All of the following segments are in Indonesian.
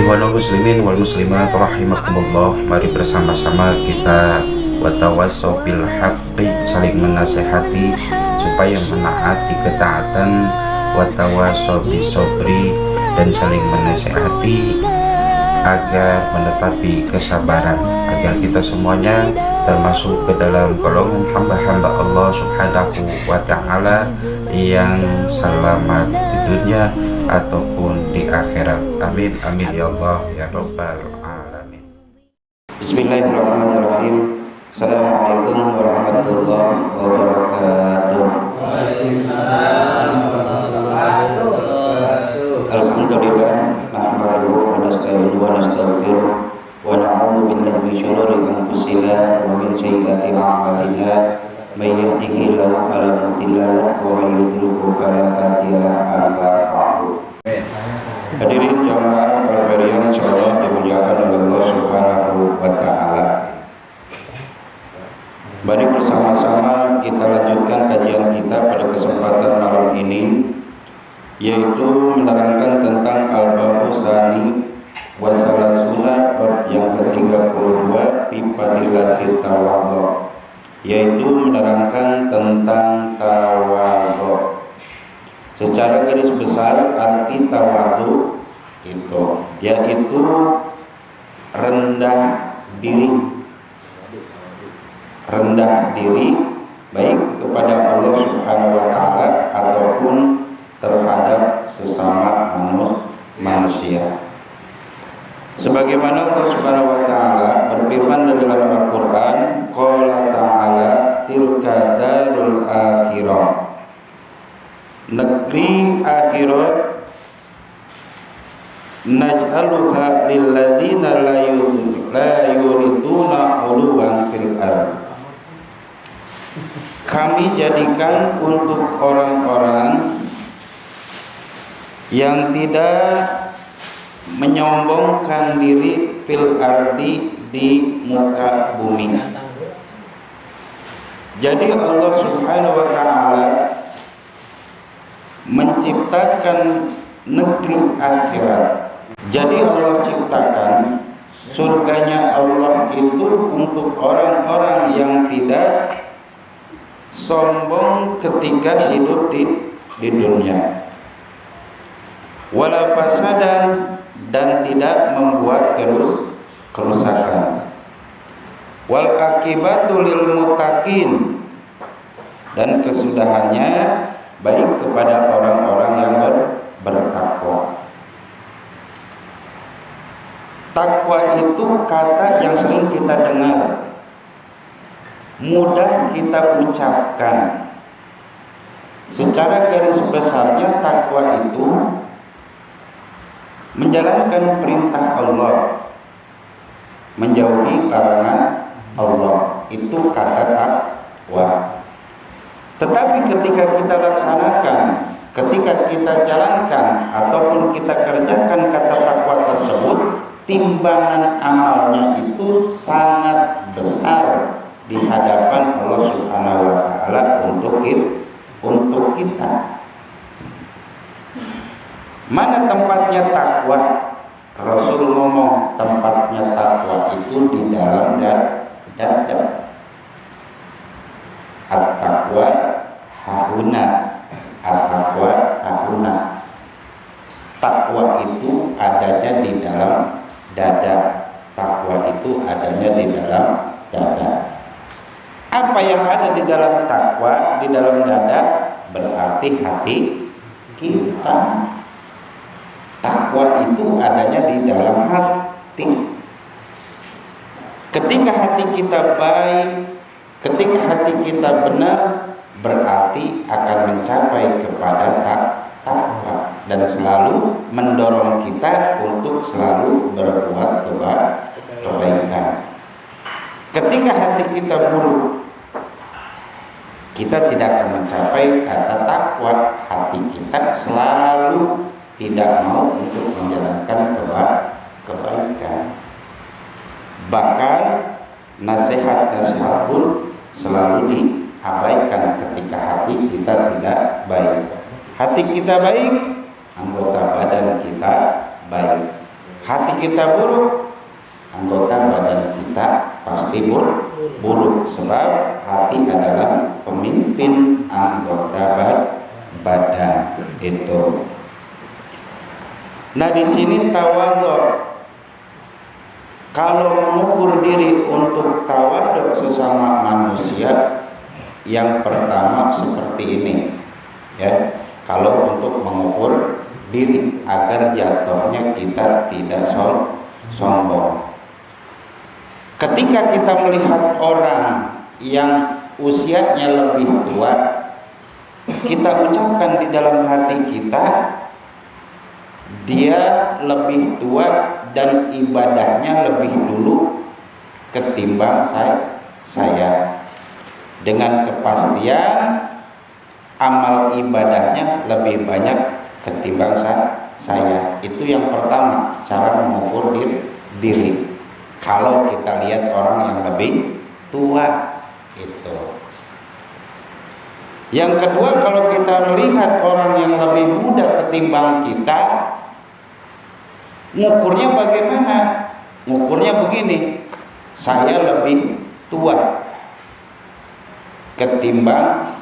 Ikhwanul muslimin wal muslimat rahimakumullah, mari bersama-sama kita watawassaw bil haqqi, saling menasehati supaya menaati ketaatan, watawassaw bis sabri, dan saling menasehati agar menetapi kesabaran, agar kita semuanya termasuk ke dalam golongan hamba-hamba Allah Subhanahu wa ta'ala yang selamat di dunia ataupun di akhirat. Amin amin ya Allah ya rabbal alamin. Bismillahirrahmanirrahim. Assalamualaikum warahmatullahi wabarakatuh. Alhamdulillah, nahmaduhu wa nasta'inuhu wa nastaghfiruh wa na'udzu billahi min syururi anfusina wa min sayyiati a'malina. May yahdihillahu fala mudilla lahu wa may yudlil fala hadiya lahu. Hadirin jamaah sekalian, insyaallah dimuliakan oleh Allah Subhanahu wa taala. Mari bersama-sama kita lanjutkan kajian kita pada kesempatan malam ini, yaitu menerangkan tentang al-babu tsani wa salasuna, bab yang ke-32 fi fadilatit tawadhu, yaitu menerangkan tentang tawadhu. Secara garis besar arti tawadhu itu yaitu rendah diri, baik kepada Allah Subhanahu wa taala ataupun terhadap sesama manusia. Sebagaimana Allah Subhanahu wa taala berfirman dalam Al-Qur'an, qala ta'ala tilka darul akhirah, negeri akhirat naj'aluha lilladzina la yuriduna 'uluwan fil ardh, kami jadikan untuk orang-orang yang tidak menyombongkan diri fil ardi, di muka bumi. Jadi Allah Subhanahu wa taala menciptakan negeri akhirat. Jadi Allah ciptakan surganya Allah itu untuk orang-orang yang tidak sombong ketika hidup di dunia, wala fasadan, dan tidak membuat kerusakan, wal akibatu lil muttaqin, dan kesudahannya baik kepada orang-orang yang bertakwa. Takwa itu kata yang sering kita dengar, mudah kita ucapkan. Secara garis besarnya takwa itu menjalankan perintah Allah, menjauhi larangan Allah, itu kata takwa. Tetapi ketika kita laksanakan, ketika kita jalankan ataupun kita kerjakan kata takwa tersebut, timbangan amalnya itu sangat besar di hadapan Allah Subhanahu wa taala untuk kita. Mana tempatnya takwa? Rasul ngomong tempatnya takwa itu di dalam dada. At-taqwa hahuna, at-taqwa hahuna. Takwa itu adanya di dalam dada. Takwa itu adanya di dalam dada. Apa yang ada di dalam takwa, di dalam dada, berarti hati kita. Takwa itu adanya di dalam hati. Ketika hati kita baik, ketika hati kita benar, berarti akan mencapai kepada takwa dan selalu mendorong kita untuk selalu berbuat kebaikan. Ketika hati kita buruk, kita tidak akan mencapai kata takwa. Hati kita selalu tidak mau untuk menjalankan kebaikan. Bahkan nasihat-nasihat pun selalu diabaikan ketika hati kita tidak baik. Hati kita baik, anggota badan kita baik. hati kita buruk, anggota badan kita pasti buruk, sebab hati adalah pemimpin anggota badan itu. Nah, di sini tawadhu. Kalau mengukur diri untuk tawadhu sesama manusia, yang pertama seperti ini, ya. Kalau untuk mengukur diri agar jatuhnya kita tidak sombong. Ketika kita melihat orang yang usianya lebih tua, kita ucapkan di dalam hati kita, dia lebih tua dan ibadahnya lebih dulu ketimbang saya. Dengan kepastian amal ibadahnya lebih banyak ketimbang saya. Itu yang pertama, cara mengukur diri. Kalau kita lihat orang yang lebih tua itu. Yang kedua, kalau kita melihat orang yang lebih muda ketimbang kita, ngukurnya bagaimana? Ngukurnya begini, saya lebih tua ketimbang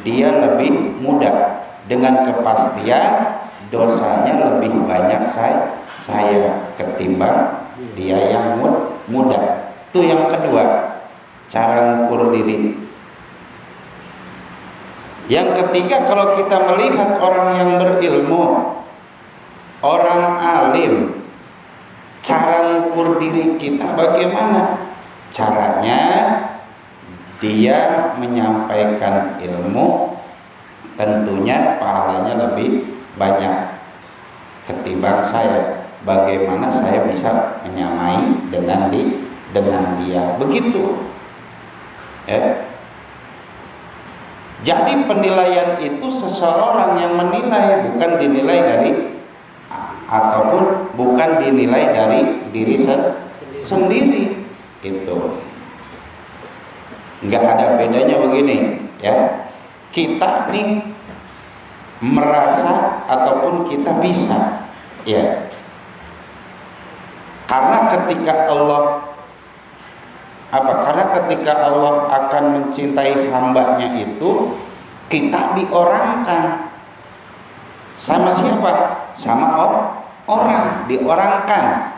dia lebih muda. Dengan kepastian dosanya lebih banyak saya ketimbang dia yang muda. Itu yang kedua, cara ngukur diri. Yang ketiga, kalau kita melihat orang yang berilmu, orang alim, cara ngukur diri kita bagaimana? Caranya dia menyampaikan ilmu, tentunya pahalanya lebih banyak ketimbang saya. Bagaimana saya bisa menyamai dengan dia? Begitu. Jadi penilaian itu seseorang yang menilai, bukan dinilai dari ataupun bukan dinilai dari diri sendiri. Itu nggak ada bedanya begini, ya. Kita nih merasa ataupun kita bisa, ya. Karena ketika Allah akan mencintai hambanya itu, kita diorangkan. Sama siapa? Sama orang, diorangkan,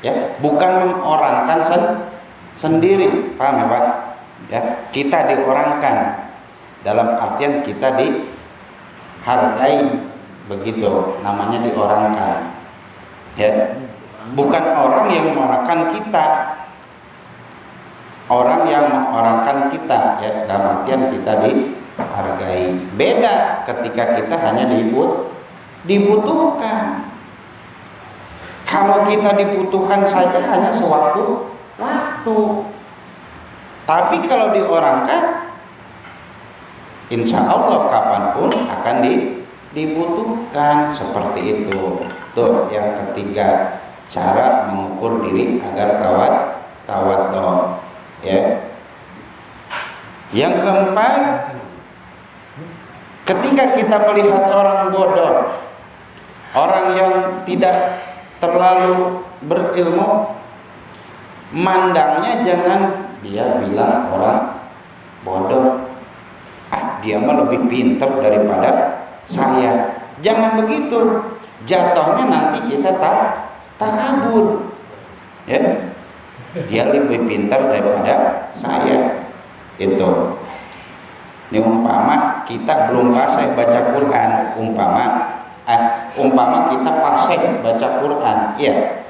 ya, bukan mengorangkan sendiri. Paham ya, Pak? Ya, kita diorangkan dalam artian kita dihargai, begitu namanya diorangkan, ya. Bukan orang yang mengorangkan kita, orang yang mengorangkan kita, ya, dalam artian kita dihargai. Beda ketika kita hanya dibutuhkan. Kalau kita dibutuhkan saja hanya sewaktu-waktu. Tapi kalau diorangkan, insya Allah kapanpun akan dibutuhkan. Seperti itu. Tuh yang ketiga, cara mengukur diri agar tawadhu, ya. Yang keempat, ketika kita melihat orang bodoh, orang yang tidak terlalu berilmu, mandangnya jangan dia bilang orang bodoh, dia mah lebih pintar daripada saya. Jangan begitu, jatuhnya nanti kita takabur, ya. Dia lebih pintar daripada saya. Itu. Ini umpama kita belum fasih baca Quran, umpama kita fasih baca Quran, iya.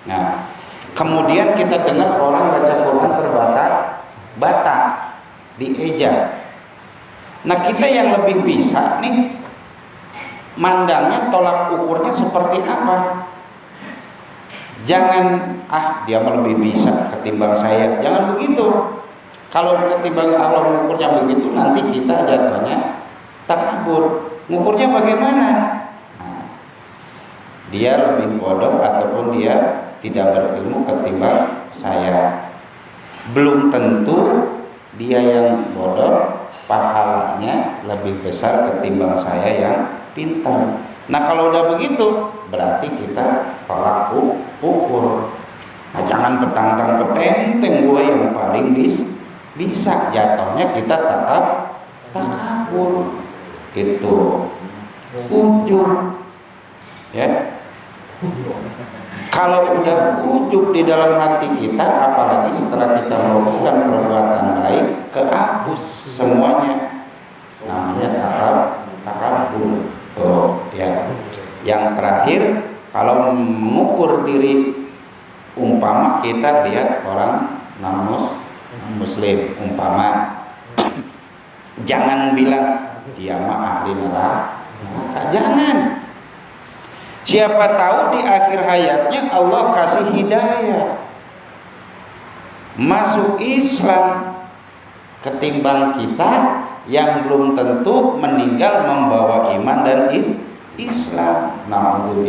Nah, kemudian kita dengar orang baca Quran terbata-bata, dieja. Nah, kita yang lebih bisa nih, mandangnya tolak ukurnya seperti apa? Jangan, dia lebih bisa ketimbang saya. Jangan begitu. Kalau ketimbang Allah mengukurnya begitu, nanti kita jatuhnya takabur. Mengukurnya bagaimana? Nah, dia lebih bodoh ataupun dia tidak berilmu ketimbang saya. Belum tentu dia yang bodoh pahalanya lebih besar ketimbang saya yang pintar. Nah, kalau udah begitu berarti kita tolak ukur. Nah, jangan petang-tang petenteng gue yang paling bisa, jatuhnya kita takabur itu ujub ya. Kalau udah ujub di dalam hati kita, apalagi setelah kita melakukan perbuatan baik, kehapus semuanya, namanya takabur. Oh ya. Yang terakhir, kalau mengukur diri, umpama kita lihat orang non-muslim, umpama jangan bilang dia mah ahli neraka, jangan. Siapa tahu di akhir hayatnya Allah kasih hidayah masuk Islam, ketimbang kita yang belum tentu meninggal membawa iman dan Islam. Nah,